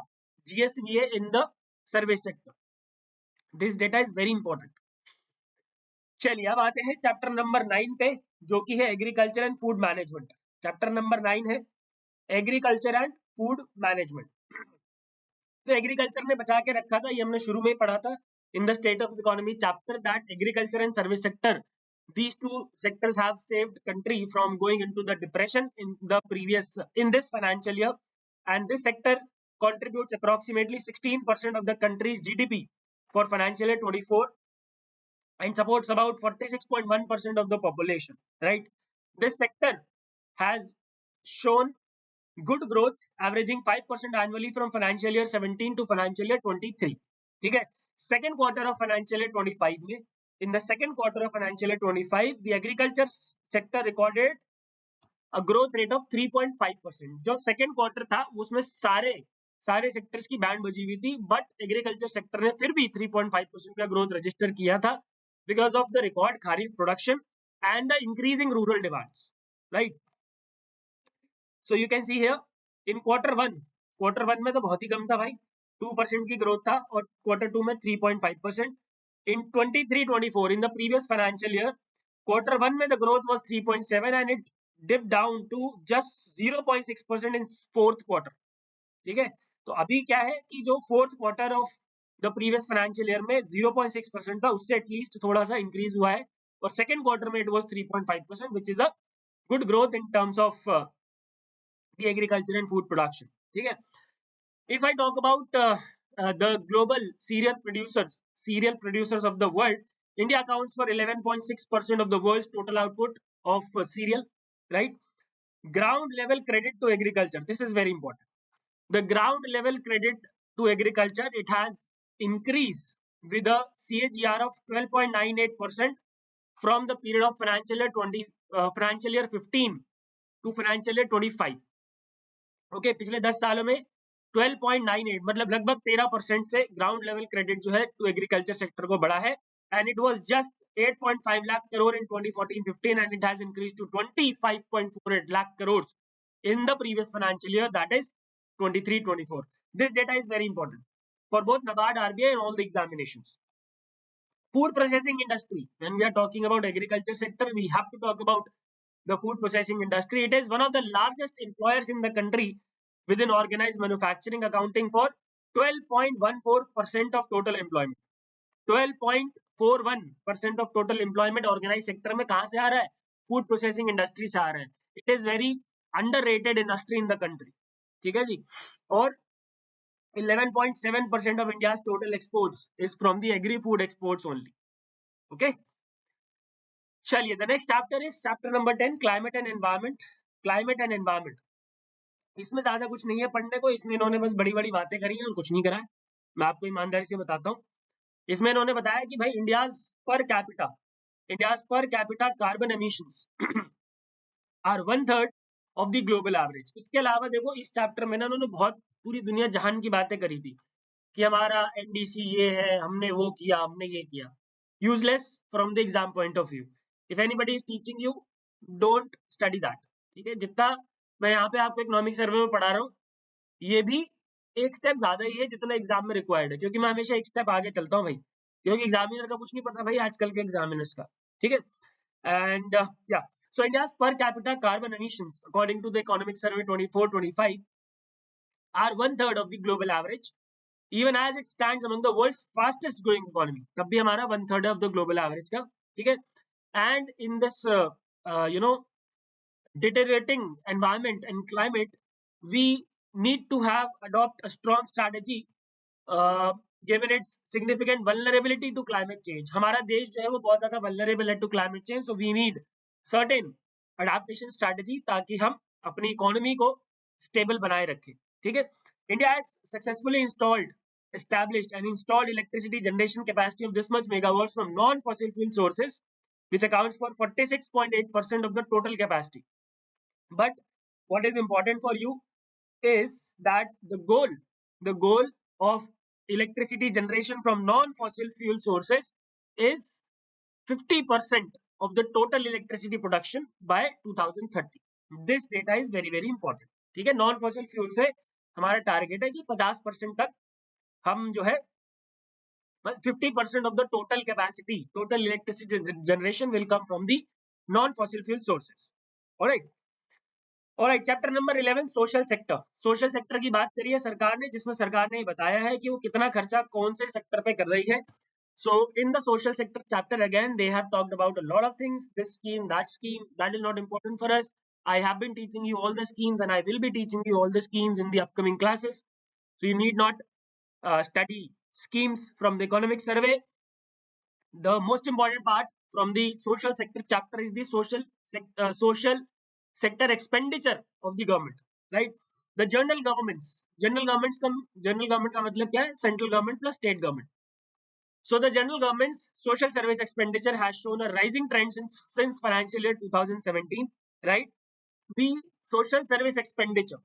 GSVA in the service sector. This data is very important. चलिए अब आते हैं chapter number 9 पे, जो कि है agriculture and food management. Chapter number 9 है एग्रीकल्चर एंड फूड मैनेजमेंट. तो एग्रीकल्चर ने बचा के रखा था, ये हमने शुरू में पढ़ा था in the state of the economy chapter, that agriculture and service sector, these two sectors have saved country from going into the depression in this financial year, and this sector contributes approximately 16% of the country's GDP for financial year 24 and supports about 46.1% of the population, right? This sector has shown good growth averaging 5% annually from financial year 17 to financial year 23. ठीक है, second quarter of financial year 25 में, in the second quarter of financial year 25 the agriculture sector recorded a growth rate of 3.5%. जो second quarter था उसमें सारे sectors की band बजी हुई थी, बट एग्रीकल्चर सेक्टर ने फिर भी 3.5% का ग्रोथ रजिस्टर किया था because of the record kharif production and the increasing rural demands, right? So you can see here in quarter 1 में तो बहुत ही कम था भाई, 2% की ग्रोथ था, और क्वार्टर 2 में 3.5%. in 23-24 in the previous financial year, quarter 1 में the growth was 3.7 and it dipped down to just 0.6% in fourth quarter. ठीक है, तो अभी क्या है कि जो fourth quarter of the previous financial year में 0.6% था, उससे एटलीस्ट थोड़ा सा इंक्रीज हुआ है, और सेकंड क्वार्टर में it was 3.5%, which is a good growth in terms of the agriculture and food production. ठीक है, if I talk about the global cereal producers of the world, India accounts for 11.6% of the world's total output of cereal, right? Ground level credit to agriculture, this is very important. The ground level credit to agriculture, it has increased with a CAGR of 12.98% from the period of financial year 15 to financial year 25. Okay, पिछले 10 सालों में 12.98 मतलब लगभग 13% से ground level credit जो है to agriculture sector को बढ़ा है, and it was just 8.5 lakh crore in 2014-15 and it has increased to 25.48 lakh crore in the previous financial year, that is 23-24. This data is very important for both NABARD, RBI and all the examinations. Food processing industry, when we are talking about agriculture sector, we have to talk about the food processing industry. It is one of the largest employers in the country within organized manufacturing, accounting for 12.14% of total employment. 12.41% of total employment organized sector में कहां से आ रहा है? Food processing industry से आ रहा है. It is very underrated industry in the country. ठीक है जी, और 11.7% of India's total exports is from the agri-food exports only. Okay. चलिए, the next chapter is chapter number 10, climate and environment. Climate and environment. इसमें ज्यादा कुछ नहीं है पढ़ने को, इसमें इन्होंने बस बड़ी बड़ी बातें करी हैं और कुछ नहीं करा है. मैं आपको ईमानदारी से बताता हूँ. इसमें इन्होंने बताया कि भाई India's per capita carbon emissions are 1/3 of the global average. इसके अलावा देखो इस चैप्टर में ना उन्होंने बहुत पूरी दुनिया जहान की बातें करी थी कि हमारा एनडीसी ये है, हमने वो किया, हमने ये किया. Useless from the exam point of view. If anybody is teaching you, don't study that. ठीक है, जितना मैं यहाँ पे आपको इकोनॉमिक सर्वे में पढ़ा रहा हूँ, ये भी एक स्टेप ज्यादा ही है जितना एग्जाम में रिक्वायर्ड है, क्योंकि मैं हमेशा एक स्टेप आगे चलता हूँ भाई, क्योंकि एग्जामिनर का कुछ नहीं पता भाई आजकल के एग्जामिनर्स का. ठीक है, एंड या so India's per capita carbon emissions according to the economic survey 24-25 are 1/3 of the global average, even as it stands among the world's fastest growing economy. तब भी हमारा 1/3 of the global average का. ठीक है, and in this deteriorating environment and climate, we need to adopt a strong strategy given its significant vulnerability to climate change. हमारा देश जो है वो बहुत ज्यादा vulnerable है to climate change, so we need certain adaptation strategy ताकि हम अपनी इकोनॉमी को स्टेबल बनाए रखें. ठीक है, India has successfully installed established and installed electricity generation capacity of this much megawatts from non-fossil fuel sources, which accounts for 46.8% of the total capacity. But what is important for you is that the goal of electricity generation from non-fossil fuel sources is 50% of the total electricity production by 2030. This data is very very important. ठीक है, non fossil fuel से हमारा target है कि 50% तक हम जो है 50% of the total capacity, total electricity generation will come from the non-fossil fuel sources. Alright, chapter number 11 social sector. Social sector की बात करी है सरकार ने, जिसमें सरकार ने बताया है कि वो कितना खर्चा कौन से सेक्टर पे कर रही है. So in the social sector chapter again they have talked about a lot of things, this scheme, that is not important for us. I have been teaching you all the schemes and I will be teaching you all the schemes in the upcoming classes. So you need not study schemes from the economic survey. The most important part from the social sector chapter is the social sector expenditure of the government, right? The general government का मतलब क्या है? Central government plus state government. So the general government's social service expenditure has shown a rising trend since financial year 2017, right? The social service expenditure,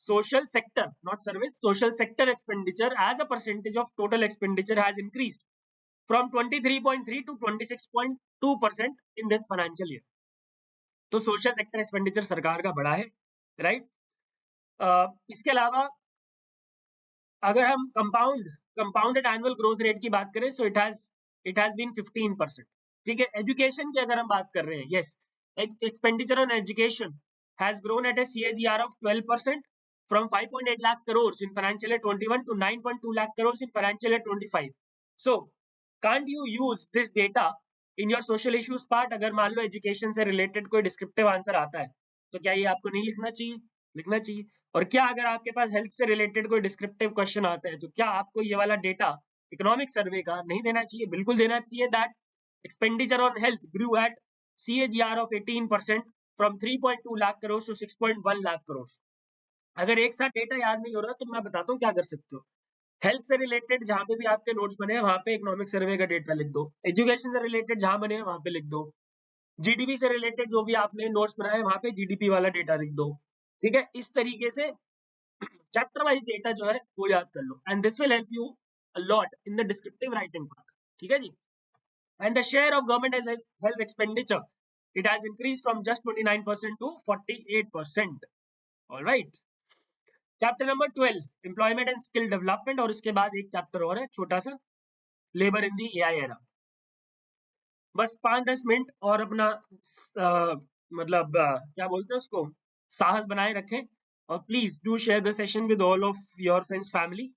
social sector, not service, social sector expenditure as a percentage of total expenditure has increased from 23.3 to 26.2% in this financial year. तो social sector expenditure सरकार का बढ़ा है, right? इसके अलावा अगर हम compounded annual growth rate की बात करें, सो इट हैज बीन 15%. ठीक है, एजुकेशन की अगर हम बात कर रहे हैं, yes, expenditure on education has grown at a CAGR of 12% from 5.8 lakh crores in financial year 21 to 9.2 lakh crores in financial year 25. So can't you use this data in your social issues part? अगर मान लो education से related कोई descriptive answer आता है, तो क्या ये आपको नहीं लिखना चाहिए? लिखना चाहिए. और क्या अगर आपके पास हेल्थ से रिलेटेड कोई डिस्क्रिप्टिव क्वेश्चन आता है, तो क्या आपको ये वाला डेटा इकोनॉमिक सर्वे का नहीं देना चाहिए? बिल्कुल देना चाहिए. That expenditure on health grew at CAGR of 18% from 3.2 lakh crores to 6.1 lakh crores. अगर एक साथ डेटा याद नहीं हो रहा तो मैं बताता हूँ क्या कर सकते हो. हेल्थ से रिलेटेड जहां पे भी आपके नोट्स बने हैं वहां पे इकोनॉमिक सर्वे का डेटा लिख दो. एजुकेशन से रिलेटेड जहां बने हैं वहां पे लिख दो. GDP से रिलेटेड जो भी आपने नोट्स बनाए वहां पे GDP वाला डेटा लिख दो. ठीक है, इस तरीके से चैप्टर वाइज डेटा जो है वो याद कर लो, and this will help you a lot in the descriptive writing part. ठीक है जी. And the share of government health expenditure, it has increased from just 29% to 48%. Alright, chapter number 12 employment and skill development, और उसके बाद एक chapter और है छोटा सा, labour in the AI era. बस 5-10 मिनट और अपना मतलब क्या बोलते हैं उसको, साहस बनाए रखें, और please do share the session with all of your friends family.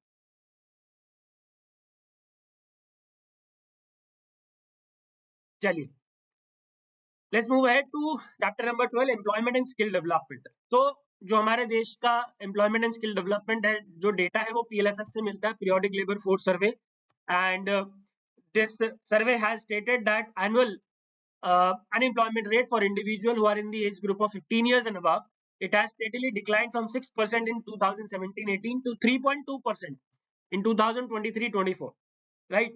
चलिए, let's move ahead to chapter number 12 employment and skill development. तो जो हमारे देश का एम्प्लॉयमेंट एंड स्किल डेवलपमेंट है, जो डेटा है वो PLFS से मिलता है, periodic labour force survey. And this survey has stated that annual unemployment rate for individuals who are in the age group of 15 years and above, it has steadily declined from 6% in 2017-18 to 3.2% in 2023-24. Right?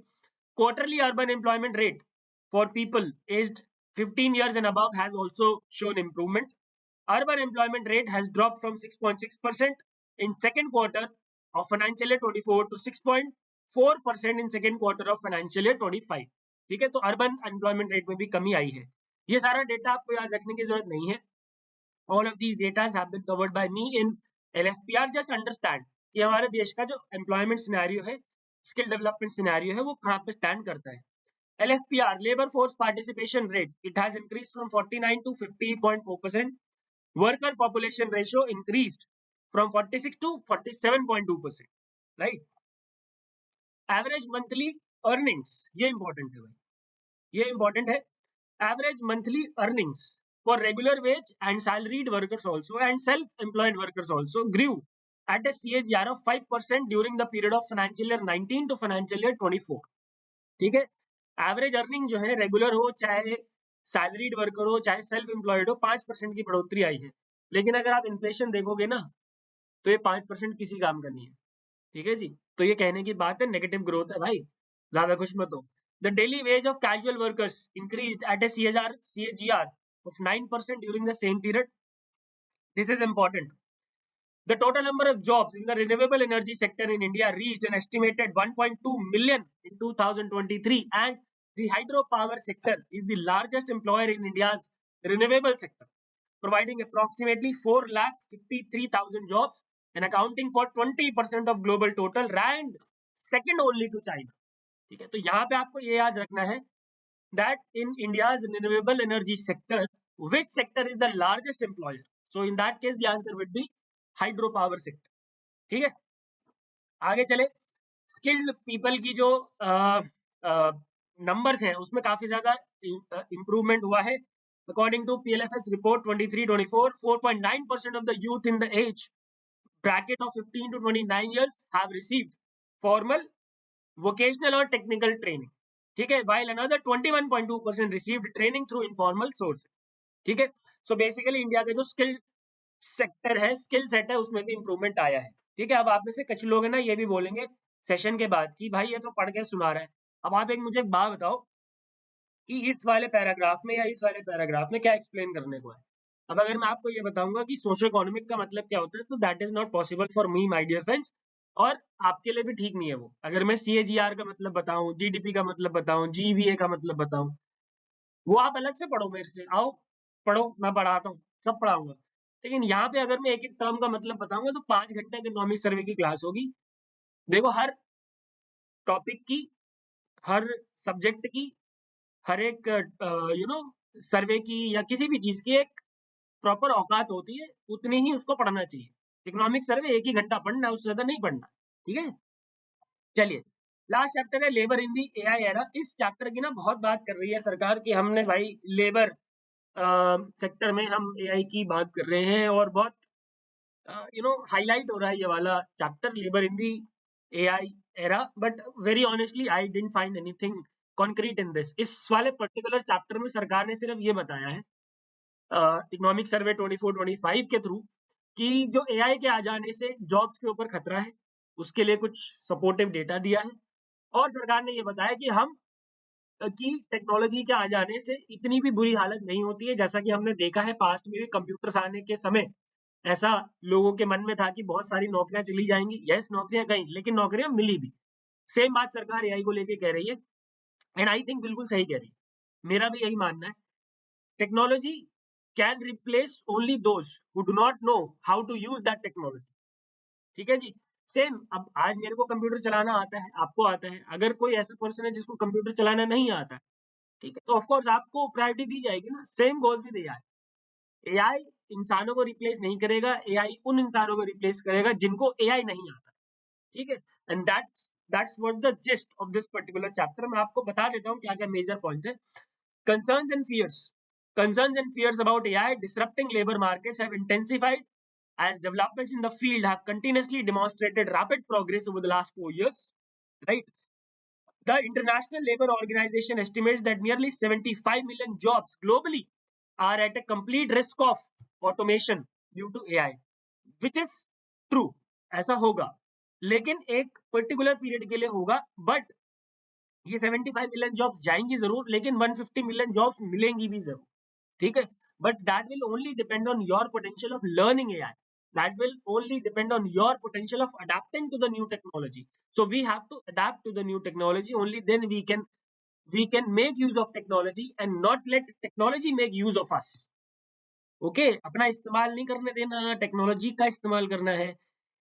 Quarterly urban employment rate for people aged 15 years and above has also shown improvement. Urban employment rate has dropped from 6.6% in second quarter of financial year 24 to 6.4% in second quarter of financial year 25. ठीक है, तो urban employment rate में भी कमी आई है. ये सारा data आपको याद रखने की जरूरत नहीं है. All of these data have been covered by me in LFPR. Just understand कि हमारे देश का जो एम्प्लॉयमेंट सिनेरियो है, स्किल डेवलपमेंट सिनेरियो है, वो कहाँ पे स्टैंड करता है. LFPR labour force participation rate, it has increase from 49 to 50.4%. Worker population ratio increased from 46 to 47.2%. Right. Average monthly earnings, ये इंपॉर्टेंट है भाई, ये इंपॉर्टेंट है. Average monthly earnings for regular wage and salaried workers also and self employed workers also grew at a CAGR of 5% during the period of financial year 19 to financial year 24. ठीक है, average earning जो है, regular हो चाहे salaried worker हो चाहे self employed हो, 5% की बढ़ोतरी आई है. लेकिन अगर आप इन्फ्लेशन देखोगे ना, तो ये 5% किसी काम का नहीं है. ठीक है जी. तो ये कहने की बात है, नेगेटिव ग्रोथ है भाई, ज्यादा खुश मत हो। The daily wage of casual workers increased at a CAGR of 9% during the same period. This is important. The total number of jobs in the renewable energy sector in India reached an estimated 1.2 million in 2023, and the hydropower sector is the largest employer in India's renewable sector, providing approximately 4,53,000 jobs and accounting for 20% of global total, ranked second only to China. ठीक है, तो यहाँ पे आपको ये याद रखना है that in India's renewable energy sector, which sector is the largest employer? So in that case, the answer would be hydropower sector. ठीक है, आगे चले। स्किल्ड पीपल की जो नंबर्स हैं उसमें काफी ज्यादा इंप्रूवमेंट हुआ है। According to PLFS report 23-24, 4.9% of the youth in the age bracket of 15 to 29 years have received formal, vocational और technical training. ठीक है, while another 21.2% received training through informal sources. ठीक है, सो बेसिकली इंडिया का जो skill sector है, skill set है, उसमें भी इंप्रूवमेंट आया है। ठीक है, अब आप में से कुछ लोग है ना ये भी बोलेंगे सेशन के बाद कि भाई ये तो पढ़ के सुना रहा है। अब आप मुझे एक बात बताओ कि इस वाले पैराग्राफ में या इस वाले पैराग्राफ में क्या एक्सप्लेन करने को है। अब अगर मैं आपको ये बताऊंगा कि सोशो इकोनॉमिक का मतलब क्या होता है, तो that is not possible for me my dear friends, और आपके लिए भी ठीक नहीं है वो। अगर मैं CAGR का मतलब बताऊं, GDP का मतलब बताऊं, GVA का मतलब बताऊं, वो आप अलग से पढ़ो, मेरे से आओ पढ़ो, मैं पढ़ाता हूँ, सब पढ़ाऊंगा। लेकिन यहाँ पे अगर मैं एक एक टर्म का मतलब बताऊंगा तो 5 घंटे इकोनॉमिक सर्वे की क्लास होगी। देखो, हर टॉपिक की, हर सब्जेक्ट की, हर एक सर्वे की या किसी भी चीज की एक प्रॉपर औकात होती है, उतनी ही उसको पढ़ना चाहिए। इकोनॉमिक सर्वे 1 ही घंटा पढ़ना, उससे ज्यादा नहीं पढ़ना। ठीक है, चलिए लास्ट चैप्टर है labour in the AI era. इस चैप्टर की ना बहुत बात कर रही है सरकार कि हमने भाई लेबर सेक्टर में हम AI की बात कर रहे हैं, और बहुत हाईलाइट हो रहा है ये वाला chapter, labour in the AI era. But very honestly I didn't find anything concrete in this. इस वाले पर्टिकुलर चैप्टर में सरकार ने सिर्फ ये बताया है इकोनॉमिक सर्वे 24-25 के थ्रू कि जो AI के आ जाने से जॉब्स के ऊपर खतरा है, उसके लिए कुछ सपोर्टिव डेटा दिया है। और सरकार ने ये बताया कि हम कि टेक्नोलॉजी के आ जाने से इतनी भी बुरी हालत नहीं होती है, जैसा कि हमने देखा है पास्ट में भी कंप्यूटर्स आने के समय ऐसा लोगों के मन में था कि बहुत सारी नौकरियां चली जाएंगी। यस, नौकरियां गई, लेकिन नौकरियां मिली भी। सेम बात सरकार AI को लेके कह रही है, एंड आई थिंक बिल्कुल सही कह रही है। मेरा भी यही मानना है, technology can replace only those who do not know how to use that technology. ठीक है जी, सेम। अब आज मेरे को कंप्यूटर चलाना आता है, आपको आता है, अगर कोई ऐसा पर्सन है जिसको कंप्यूटर चलाना नहीं आता है, ठीक है, तो ऑफकोर्स आपको प्रायोरिटी दी जाएगी ना। Same goes with AI। AI इंसानों को रिप्लेस नहीं करेगा, AI उन इंसानों को रिप्लेस करेगा जिनको AI नहीं आता। ठीक है, and that's what the gist of this particular chapter. मैं आपको बता देता हूँ क्या क्या मेजर पॉइंट्स है। concerns and fears concerns and fears about AI disrupting labor markets have intensified as developments in the field have continuously demonstrated rapid progress over the last 4 years, right? The International Labour Organization estimates that nearly 75 million jobs globally are at a complete risk of automation due to AI, which is true. ऐसा होगा, लेकिन एक particular period के लिए होगा। But ये 75 million jobs जाएंगी जरूर, लेकिन 150 मिलियन जॉब्स मिलेंगी भी जरूर। ठीक है, but that will only depend on your potential of learning AI. That will only depend on your potential of adapting to the new technology. So we have to adapt to the new technology. Only then we can make use of technology and not let technology make use of us. Okay, अपना इस्तेमाल नहीं करने देना, technology का इस्तेमाल करना है।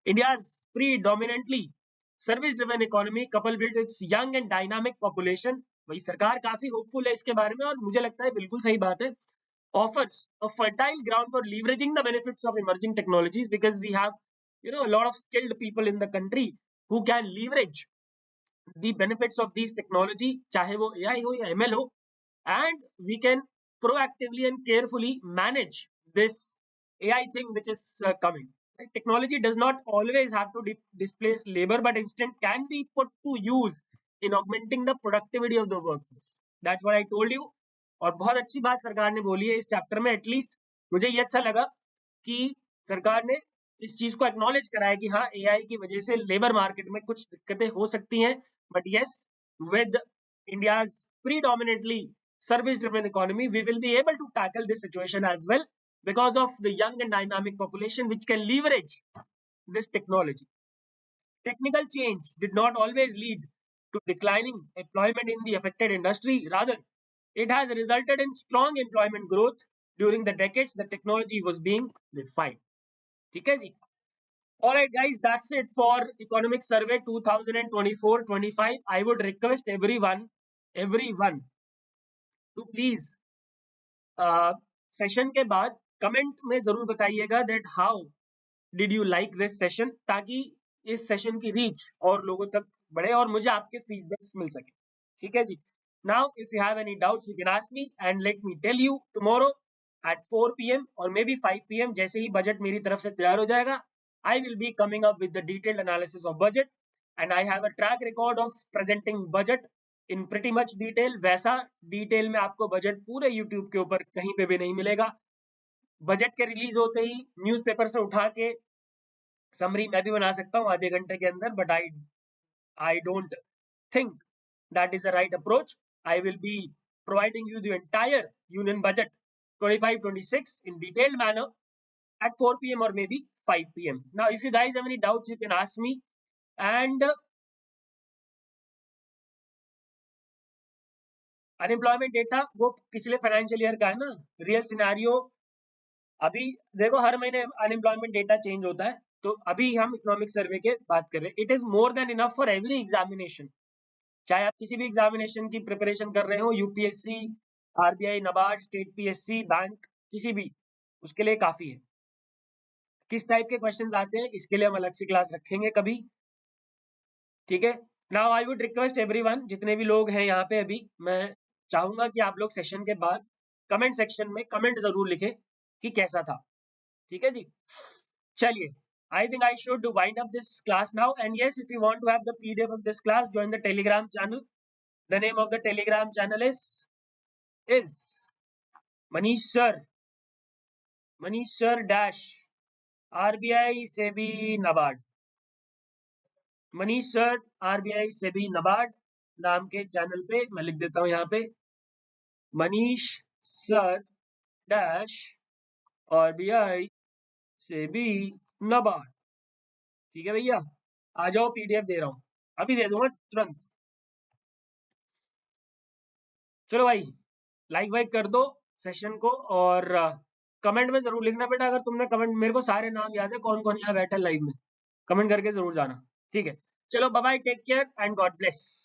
India's predominantly service driven economy coupled with its young and dynamic population, वही सरकार काफी होपफुल है इसके बारे में, और मुझे लगता है बिल्कुल सही बात है, offers a fertile ground for leveraging the benefits of emerging technologies, because we have a lot of skilled people in the country who can leverage the benefits of these technology, चाहे वो AI हो या ML हो, and we can proactively and carefully manage this AI thing which is coming. Right? Technology does not always have to displace labor, but instead can be put to use in augmenting the productivity of the workforce. That's what I told you. और बहुत अच्छी बात सरकार ने बोली है इस chapter में। एटलीस्ट मुझे ये अच्छा लगा कि सरकार ने इस चीज को एक्नॉलेज करा है कि हाँ एआई की वजह से लेबर मार्केट में कुछ दिक्कतें हो सकती हैं, but yes with India's predominantly service driven economy we will be able to tackle this situation as well because of the young and dynamic population which can leverage this technology. Technical change did not always lead to declining employment in the affected industry. Rather, it has resulted in strong employment growth during the decades the technology was being refined. ठीक है जी. All right, guys, that's it for Economic Survey 2024-25. I would request everyone to please session के बाद comment में जरूर बताइएगा that how did you like this session, ताकि इस session की रीच और लोगों तक बढ़े और मुझे आपके फीडबैक्स मिल सके. ठीक है जी. Now if you have any doubts you can ask me and let me tell you tomorrow at 4 p.m. or maybe 5 p.m. जैसे ही बजट मेरी तरफ से तैयार हो जाएगा, I will be coming up with the detailed analysis of budget and I have a track record of presenting budget in pretty much detail. वैसा detail में आपको बजट पूरे YouTube के ऊपर कहीं पे भी नहीं मिलेगा. बजट के रिलीज होते ही न्यूज़पेपर से उठा के समरी मैं भी बना सकता हूँ आधे घंटे के अंदर, but I don't think that is the right approach. I will be providing you the entire union budget 25-26 in detailed manner at 4 p.m. or maybe 5 p.m. Now, if you guys have any doubts, you can ask me. And unemployment data वो पिछले financial year का है ना, real scenario. अभी देखो हर महीने unemployment data change होता है, तो अभी हम इकोनॉमिक सर्वे के बात कर रहे हैं. It is more than enough for every examination. चाहे आप किसी भी एग्जामिनेशन की प्रिपरेशन कर रहे हो, UPSC, RBI, NABARD, state PSC, bank, किसी भी, उसके लिए काफी है. किस टाइप के क्वेश्चंस आते हैं इसके लिए हम अलग से क्लास रखेंगे कभी. ठीक है. Now I would request everyone, जितने भी लोग हैं यहाँ पे अभी, मैं चाहूंगा कि आप लोग सेशन के बाद कमेंट सेक्शन में कमेंट जरूर लिखें कि कैसा था. ठीक है जी. चलिए, I think I should wind up this class now. And yes, if you want to have the PDF of this class, join the Telegram channel. The name of the Telegram channel is Manish Sir dash RBI SEBI NABARD. Manish sir RBI SEBI NABARD नाम के channel पे मैं लिख देता हूँ यहाँ पे Manish sir dash RBI SEBI NABARD. ठीक है भैया, आ जाओ, PDF दे रहा हूँ, अभी दे दूंगा तुरंत. चलो भाई, लाइक वाइक कर दो सेशन को और कमेंट में जरूर लिखना बेटा. अगर तुमने कमेंट, मेरे को सारे नाम याद है कौन कौन यहाँ बैठा है लाइव में, कमेंट करके जरूर जाना. ठीक है. चलो bye bye, take care and God bless.